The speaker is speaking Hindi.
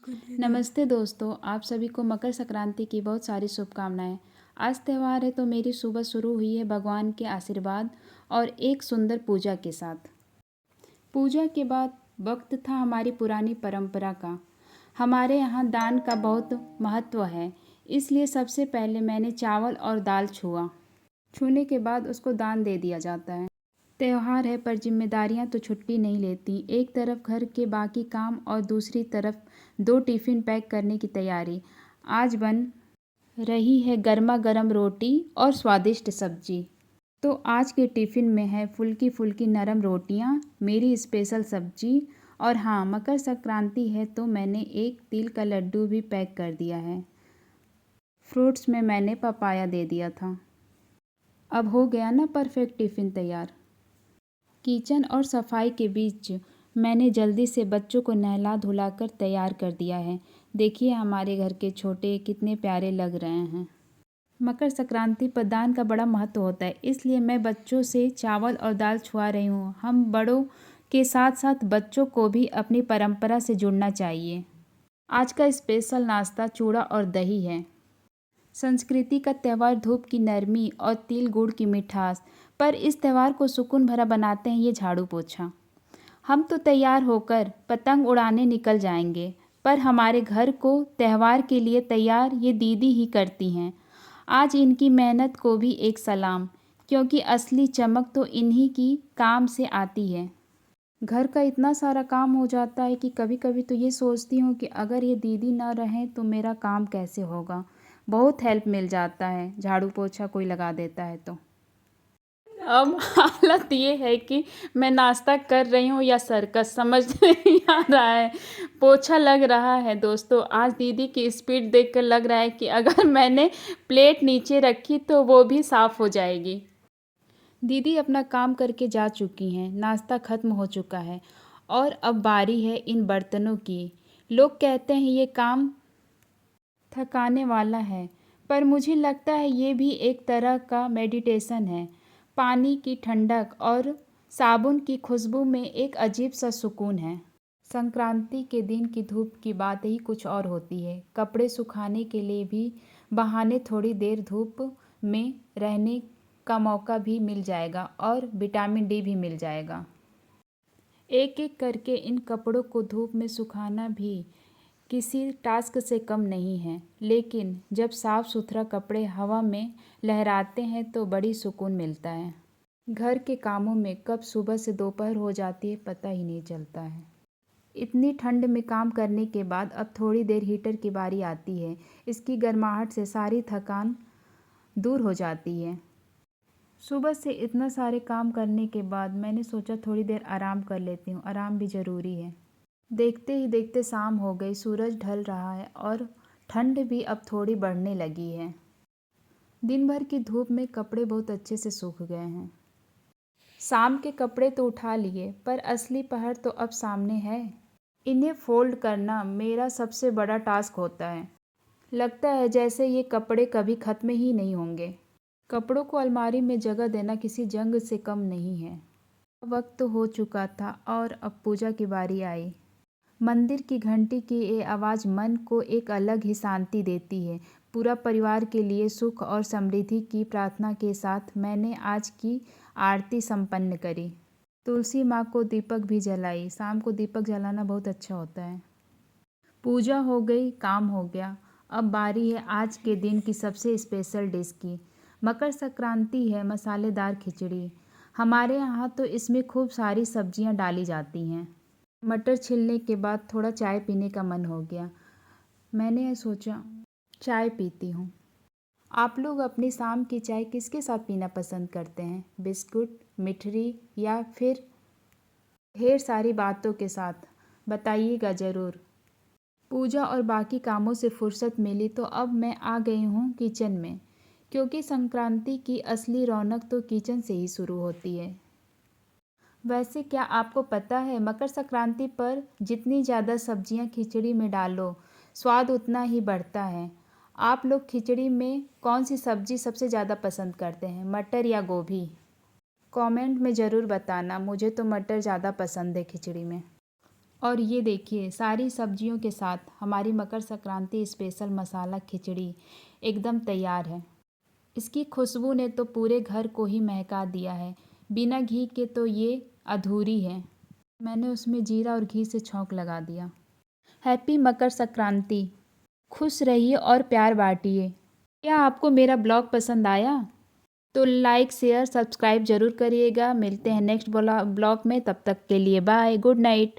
नमस्ते दोस्तों, आप सभी को मकर संक्रांति की बहुत सारी शुभकामनाएं। आज त्यौहार है तो मेरी सुबह शुरू हुई है भगवान के आशीर्वाद और एक सुंदर पूजा के साथ। पूजा के बाद वक्त था हमारी पुरानी परंपरा का। हमारे यहाँ दान का बहुत महत्व है, इसलिए सबसे पहले मैंने चावल और दाल छुआ। छूने के बाद उसको दान दे दिया जाता है। त्योहार है पर जिम्मेदारियां तो छुट्टी नहीं लेती। एक तरफ घर के बाकी काम और दूसरी तरफ 2 टिफ़िन पैक करने की तैयारी। आज बन रही है गर्मा गर्म रोटी और स्वादिष्ट सब्जी। तो आज के टिफ़िन में है फुल्की फुल्की नरम रोटियां, मेरी स्पेशल सब्जी और हाँ, मकर संक्रांति है तो मैंने एक तिल का लड्डू भी पैक कर दिया है। फ्रूट्स में मैंने पपाया दे दिया था। अब हो गया ना परफेक्ट टिफ़िन तैयार। किचन और सफाई के बीच मैंने जल्दी से बच्चों को नहला धुलाकर तैयार कर दिया है। देखिए हमारे घर के छोटे कितने प्यारे लग रहे हैं। मकर संक्रांति पर दान का बड़ा महत्व होता है, इसलिए मैं बच्चों से चावल और दाल छुआ रही हूँ। हम बड़ों के साथ साथ बच्चों को भी अपनी परंपरा से जुड़ना चाहिए। आज का स्पेशल नाश्ता चूड़ा और दही है। संस्कृति का त्यौहार धूप की नरमी और तिल गुड़ की मिठास, पर इस त्यौहार को सुकून भरा बनाते हैं ये झाड़ू पोछा। हम तो तैयार होकर पतंग उड़ाने निकल जाएंगे, पर हमारे घर को त्यौहार के लिए तैयार ये दीदी ही करती हैं। आज इनकी मेहनत को भी एक सलाम, क्योंकि असली चमक तो इन्हीं की काम से आती है। घर का इतना सारा काम हो जाता है कि कभी कभी तो ये सोचती हूँ कि अगर ये दीदी ना रहें तो मेरा काम कैसे होगा। बहुत हेल्प मिल जाता है, झाड़ू पोछा कोई लगा देता है तो। अब हालत ये है कि मैं नाश्ता कर रही हूँ या सर्कस, समझ नहीं आ रहा है। पोछा लग रहा है दोस्तों। आज दीदी की स्पीड देखकर लग रहा है कि अगर मैंने प्लेट नीचे रखी तो वो भी साफ़ हो जाएगी। दीदी अपना काम करके जा चुकी हैं। नाश्ता ख़त्म हो चुका है और अब बारी है इन बर्तनों की। लोग कहते हैं ये काम थकाने वाला है, पर मुझे लगता है ये भी एक तरह का मेडिटेशन है। पानी की ठंडक और साबुन की खुशबू में एक अजीब सा सुकून है। संक्रांति के दिन की धूप की बात ही कुछ और होती है। कपड़े सुखाने के लिए भी बहाने, थोड़ी देर धूप में रहने का मौका भी मिल जाएगा और विटामिन डी भी मिल जाएगा। एक एक करके इन कपड़ों को धूप में सुखाना भी किसी टास्क से कम नहीं है, लेकिन जब साफ़ सुथरा कपड़े हवा में लहराते हैं तो बड़ी सुकून मिलता है। घर के कामों में कब सुबह से दोपहर हो जाती है पता ही नहीं चलता है। इतनी ठंड में काम करने के बाद अब थोड़ी देर हीटर की बारी आती है। इसकी गर्माहट से सारी थकान दूर हो जाती है। सुबह से इतना सारे काम करने के बाद मैंने सोचा थोड़ी देर आराम कर लेती हूँ। आराम भी ज़रूरी है। देखते ही देखते शाम हो गई, सूरज ढल रहा है और ठंड भी अब थोड़ी बढ़ने लगी है। दिन भर की धूप में कपड़े बहुत अच्छे से सूख गए हैं। शाम के कपड़े तो उठा लिए, पर असली पहर तो अब सामने है। इन्हें फोल्ड करना मेरा सबसे बड़ा टास्क होता है। लगता है जैसे ये कपड़े कभी ख़त्म ही नहीं होंगे। कपड़ों को अलमारी में जगह देना किसी जंग से कम नहीं है। वक्त हो चुका था और अब पूजा की बारी आई। मंदिर की घंटी की ये आवाज़ मन को एक अलग ही शांति देती है। पूरा परिवार के लिए सुख और समृद्धि की प्रार्थना के साथ मैंने आज की आरती संपन्न करी। तुलसी माँ को दीपक भी जलाई। शाम को दीपक जलाना बहुत अच्छा होता है। पूजा हो गई, काम हो गया। अब बारी है आज के दिन की सबसे स्पेशल डिश की। मकर संक्रांति है, मसालेदार खिचड़ी। हमारे यहाँ तो इसमें खूब सारी सब्जियाँ डाली जाती हैं। मटर छिलने के बाद थोड़ा चाय पीने का मन हो गया। मैंने सोचा चाय पीती हूँ। आप लोग अपनी शाम की चाय किसके साथ पीना पसंद करते हैं? बिस्कुट, मिठरी या फिर ढेर सारी बातों के साथ? बताइएगा ज़रूर। पूजा और बाकी कामों से फुर्सत मिली तो अब मैं आ गई हूँ किचन में, क्योंकि संक्रांति की असली रौनक तो किचन से ही शुरू होती है। वैसे क्या आपको पता है, मकर संक्रांति पर जितनी ज़्यादा सब्जियां खिचड़ी में डालो, स्वाद उतना ही बढ़ता है। आप लोग खिचड़ी में कौन सी सब्ज़ी सबसे ज़्यादा पसंद करते हैं, मटर या गोभी? कमेंट में ज़रूर बताना। मुझे तो मटर ज़्यादा पसंद है खिचड़ी में। और ये देखिए सारी सब्जियों के साथ हमारी मकर संक्रांति स्पेशल मसाला खिचड़ी एकदम तैयार है। इसकी खुशबू ने तो पूरे घर को ही महका दिया है। बिना घी के तो ये अधूरी है। मैंने उसमें जीरा और घी से छौंक लगा दिया। हैप्पी मकर संक्रांति। खुश रहिए और प्यार बांटिए। क्या आपको मेरा ब्लॉग पसंद आया? तो लाइक शेयर सब्सक्राइब जरूर करिएगा। मिलते हैं नेक्स्ट ब्लॉग में, तब तक के लिए बाय, गुड नाइट।